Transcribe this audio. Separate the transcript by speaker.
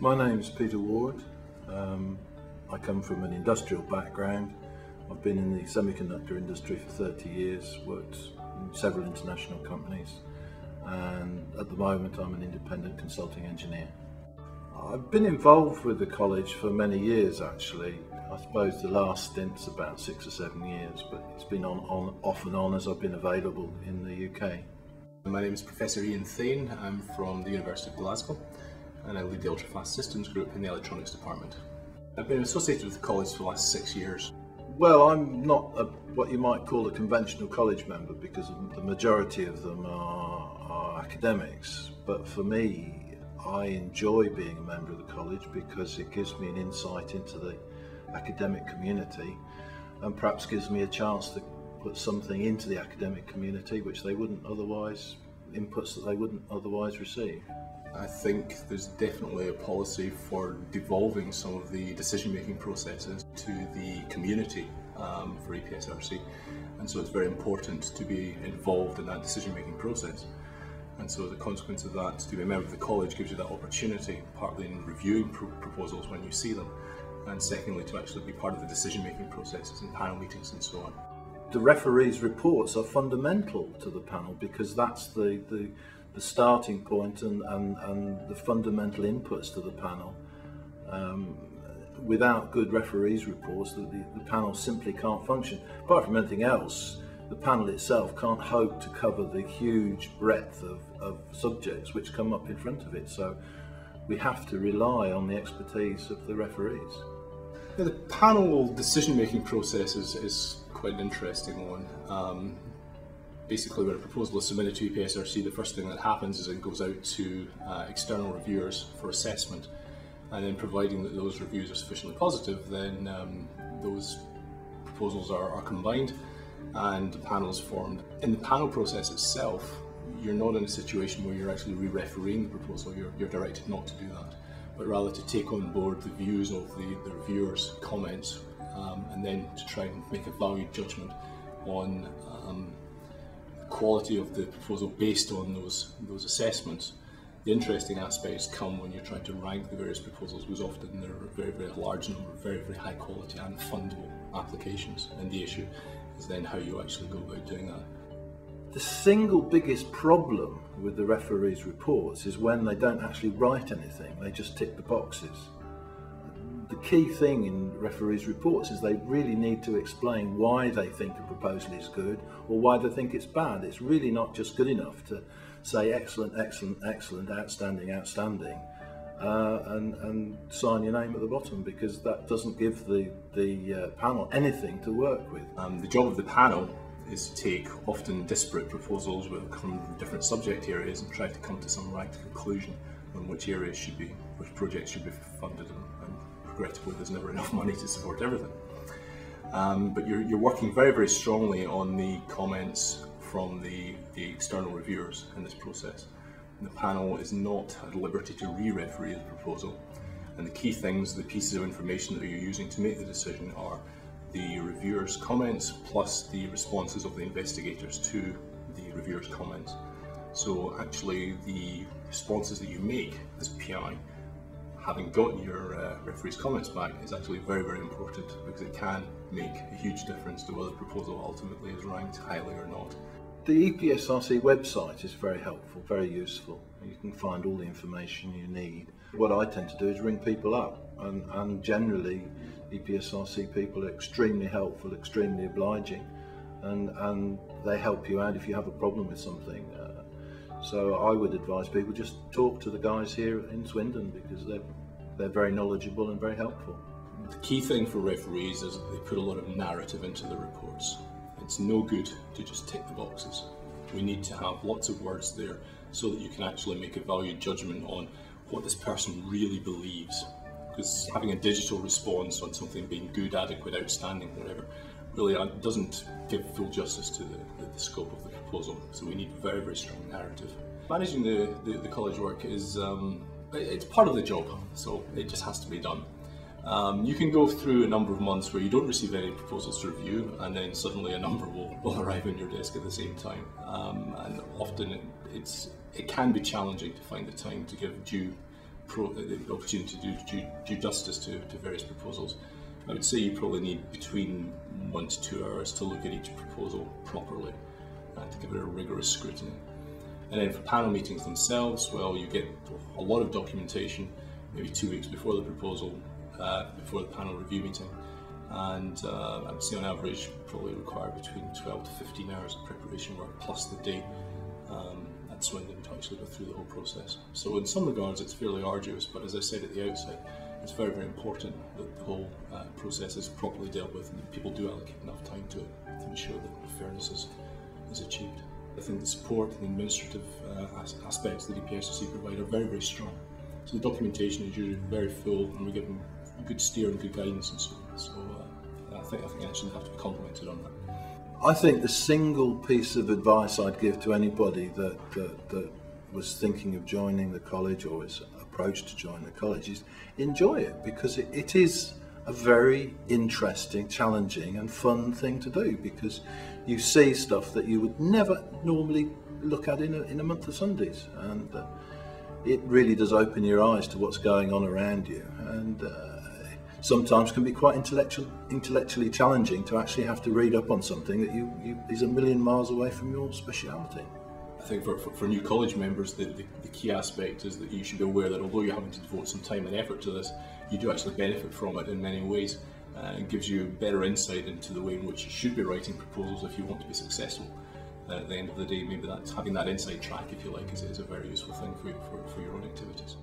Speaker 1: My name's Peter Ward. I come from an industrial background. I've been in the semiconductor industry for 30 years, worked in several international companies, and at the moment I'm an independent consulting engineer. I've been involved with the college for many years actually. I suppose the last stint's about 6 or 7 years, but it's been off and on as I've been available in the UK.
Speaker 2: My name is Professor Iain Thane. I'm from the University of Glasgow and I lead the Ultrafast Systems group in the electronics department. I've been associated with the college for the last 6 years.
Speaker 1: Well, I'm not what you might call a conventional college member because the majority of them are academics, but for me I enjoy being a member of the college because it gives me an insight into the academic community and perhaps gives me a chance to put something into the academic community which they wouldn't otherwise, inputs that they wouldn't otherwise receive.
Speaker 2: I think there's definitely a policy for devolving some of the decision-making processes to the community for EPSRC, and so it's very important to be involved in that decision-making process. And so as a consequence of that, to be a member of the college gives you that opportunity, partly in reviewing proposals when you see them, and secondly to actually be part of the decision-making processes and panel meetings and so on.
Speaker 1: The referees' reports are fundamental to the panel because that's the starting point and the fundamental inputs to the panel. Without good referees' reports, the panel simply can't function. Apart from anything else, the panel itself can't hope to cover the huge breadth of subjects which come up in front of it. So we have to rely on the expertise of the referees.
Speaker 2: Now, the panel decision-making process is quite an interesting one. Basically, when a proposal is submitted to EPSRC, the first thing that happens is it goes out to external reviewers for assessment, and then providing that those reviews are sufficiently positive, then those proposals are combined and the panel is formed. In the panel process itself, you're not in a situation where you're actually re-refereeing the proposal. You're directed not to do that, but rather to take on board the views of the reviewers' comments and then to try and make a valued judgment on quality of the proposal based on those assessments. The interesting aspects come when you're trying to rank the various proposals, because often there are a very, very large number of very, very high quality and fundable applications, and the issue is then how you actually go about doing that.
Speaker 1: The single biggest problem with the referees' reports is when they don't actually write anything, they just tick the boxes. The key thing in referees' reports is they really need to explain why they think a proposal is good or why they think it's bad. It's really not just good enough to say excellent, excellent, excellent, outstanding, outstanding, and sign your name at the bottom, because that doesn't give the panel anything to work with.
Speaker 2: The job of the panel is to take often disparate proposals from different subject areas and try to come to some right conclusion on which areas should be, which projects should be funded, and regrettably there's never enough money to support everything. But you're working very, very strongly on the comments from the external reviewers in this process. And the panel is not at liberty to re-referee the proposal, and the key things, the pieces of information that you're using to make the decision are the reviewers' comments plus the responses of the investigators to the reviewers' comments. So actually the responses that you make as PI, having gotten your referee's comments back, is actually very, very important, because it can make a huge difference to whether the proposal ultimately is ranked highly or not.
Speaker 1: The EPSRC website is very helpful, very useful. You can find all the information you need. What I tend to do is ring people up, and generally EPSRC people are extremely helpful, extremely obliging, and they help you out if you have a problem with something. So I would advise people just talk to the guys here in Swindon, because they're very knowledgeable and very helpful.
Speaker 2: The key thing for referees is that they put a lot of narrative into the reports. It's no good to just tick the boxes. We need to have lots of words there so that you can actually make a valued judgment on what this person really believes. Because having a digital response on something being good, adequate, outstanding, whatever, really doesn't give full justice to the scope of the proposal. So we need very, very strong narrative. Managing the college work is it's part of the job, so it just has to be done. You can go through a number of months where you don't receive any proposals to review, and then suddenly a number will arrive on your desk at the same time. And often it can be challenging to find the time to give due the opportunity to do justice to various proposals, I would say you probably need between 1 to 2 hours to look at each proposal properly and to give it a rigorous scrutiny. And then for panel meetings themselves, well, you get a lot of documentation, maybe 2 weeks before the proposal, before the panel review meeting, and I would say on average probably require between 12 to 15 hours of preparation work plus the day and swindling to actually go through the whole process. So in some regards it's fairly arduous, but as I said at the outset, it's very, very important that the whole process is properly dealt with and that people do allocate enough time to it to ensure that fairness is achieved. I think the support and the administrative aspects that EPSRC provide are very, very strong. So the documentation is usually very full and we give them good steer and good guidance and so on. So I think I should have to be complimented on that.
Speaker 1: I think the single piece of advice I'd give to anybody that was thinking of joining the college or is approached to join the college is enjoy it, because it is a very interesting, challenging and fun thing to do, because you see stuff that you would never normally look at in a month of Sundays, and it really does open your eyes to what's going on around you, and sometimes can be quite intellectually challenging to actually have to read up on something that is a million miles away from your speciality.
Speaker 2: I think for new college members, the key aspect is that you should be aware that although you're having to devote some time and effort to this, you do actually benefit from it in many ways. It gives you better insight into the way in which you should be writing proposals if you want to be successful. At the end of the day, maybe having that inside track, if you like, is a very useful thing for your own activities.